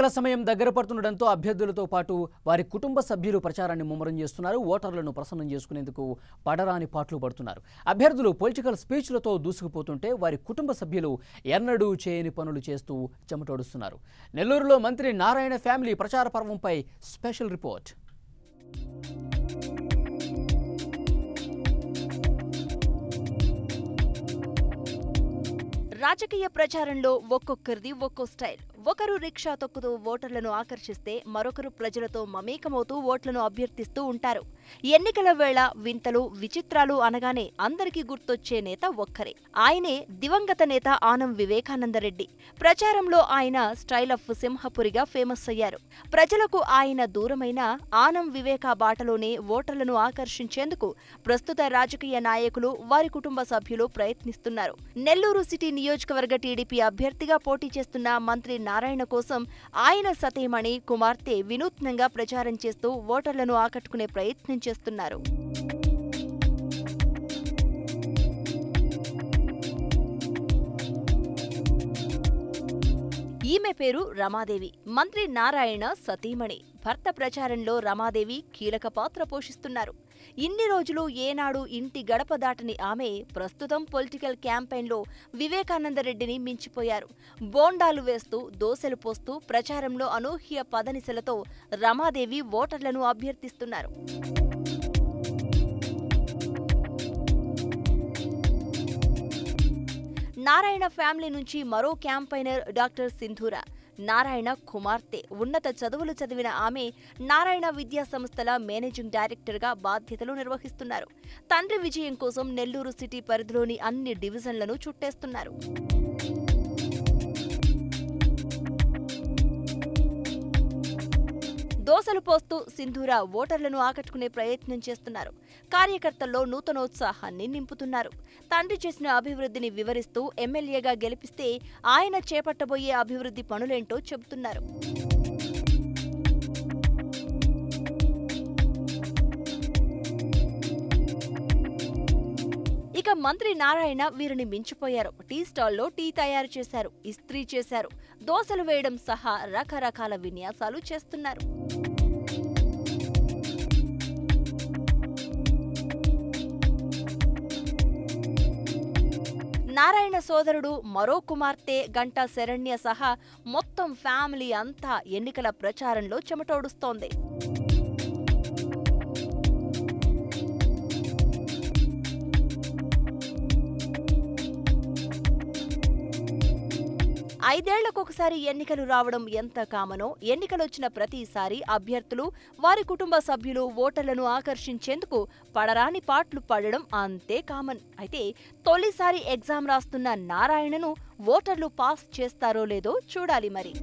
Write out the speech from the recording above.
ఎన్నికల సమయం దగ్గర పడుతుండటంతో అభ్యర్థులతో పాటు వారి కుటుంబ సభ్యులు ప్రచారాన్ని ముమ్మరం చేస్తున్నారు. ఓటర్లను ప్రసన్నం చేసుకునేందుకు పడరాని పాట్లు పడుతున్నారు. అభ్యర్థులు పొలిటికల్ స్పీచ్లతో దూసుకుపోతుంటే వారి కుటుంబ సభ్యులు ఎన్నడూ చేయని పనులు చేస్తూ చెమటోడుస్తున్నారు. నెల్లూరులో మంత్రి నారాయణ ఫ్యామిలీ ప్రచార పర్వంపై స్పెషల్ రిపోర్ట్. రాజకీయ ప్రచారంలో ఒక్కొక్కరిది ఒక్కో స్టైల్. ఒకరు రిక్షా తొక్కుతూ ఓటర్లను ఆకర్షిస్తే మరొకరు ప్రజలతో మమేకమవుతూ ఓట్లను అభ్యర్థిస్తూ ఉంటారు. ఎన్నికల వేళ వింతలు విచిత్రాలు అనగానే అందరికీ గుర్తొచ్చే నేత ఒక్కరే. ఆయనే దివంగత నేత ఆనం వివేకానందరెడ్డి. ప్రచారంలో ఆయన స్టైల్ ఆఫ్ సింహపురిగా ఫేమస్ అయ్యారు. ప్రజలకు ఆయన దూరమైన ఆనం వివేకా బాటలోనే ఓటర్లను ఆకర్షించేందుకు ప్రస్తుత రాజకీయ నాయకులు వారి కుటుంబ సభ్యులు ప్రయత్నిస్తున్నారు. నెల్లూరు సిటీ నియోజకవర్గ టీడీపీ అభ్యర్థిగా పోటీ చేస్తున్న మంత్రి నారాయణ కోసం ఆయన సతీమణి కుమార్తె వినూత్నంగా ప్రచారం చేస్తూ ఓటర్లను ఆకట్టుకునే ప్రయత్నం చేస్తున్నారు. ఈమె పేరు రమాదేవి. మంత్రి నారాయణ సతీమణి. భర్త ప్రచారంలో రమాదేవి కీలక పాత్ర పోషిస్తున్నారు. ఇన్ని రోజులు ఏనాడు ఇంటి గడప దాటని ఆమె ప్రస్తుతం పొలిటికల్ క్యాంపెయిన్లో వివేకానందరెడ్డిని మించిపోయారు. బోండాలు వేస్తూ దోసెలు పోస్తూ ప్రచారంలో అనూహ్య పదనిసలతో రమాదేవి ఓటర్లను అభ్యర్థిస్తున్నారు. నారాయణ ఫ్యామిలీ నుంచి మరో క్యాంపైనర్ డాక్టర్ సింధూర. నారాయణ కుమార్తె. ఉన్నత చదువులు చదివిన ఆమె నారాయణ విద్యా సంస్థల మేనేజింగ్ డైరెక్టర్గా బాధ్యతలు నిర్వహిస్తున్నారు. తండ్రి విజయం కోసం నెల్లూరు సిటీ పరిధిలోని అన్ని డివిజన్లను చుట్టేస్తున్నారు. దోసలు పోస్తూ సింధూర ఓటర్లను ఆకట్టుకునే ప్రయత్నం చేస్తున్నారు. కార్యకర్తల్లో నూతనోత్సాహాన్ని నింపుతున్నారు. తండ్రి చేసిన అభివృద్ధిని వివరిస్తూ ఎమ్మెల్యేగా గెలిపిస్తే ఆయన చేపట్టబోయే అభివృద్ధి పనులేంటో చెబుతున్నారు. ఇక మంత్రి నారాయణ వీరిని మించిపోయారు. టీ స్టాల్లో టీ తయారు చేశారు, ఇస్త్రీ చేశారు, దోసలు వేయడం సహా రకరకాల విన్యాసాలు చేస్తున్నారు. నారాయణ సోదరుడు మరో కుమార్తె గంటా శరణ్య సహా మొత్తం ఫ్యామిలీ అంతా ఎన్నికల ప్రచారంలో చెమటోడుస్తోంది. ఐదేళ్లకొకసారి ఎన్నికలు రావడం ఎంత కామనో, ఎన్నికలొచ్చిన ప్రతిసారి అభ్యర్థులు వారి కుటుంబ సభ్యులు ఓటర్లను ఆకర్షించేందుకు పడరాని పాట్లు పడడం అంతే కామన్. అయితే తొలిసారి ఎగ్జామ్ రాస్తున్న నారాయణను ఓటర్లు పాస్ చేస్తారో లేదో చూడాలి మరి.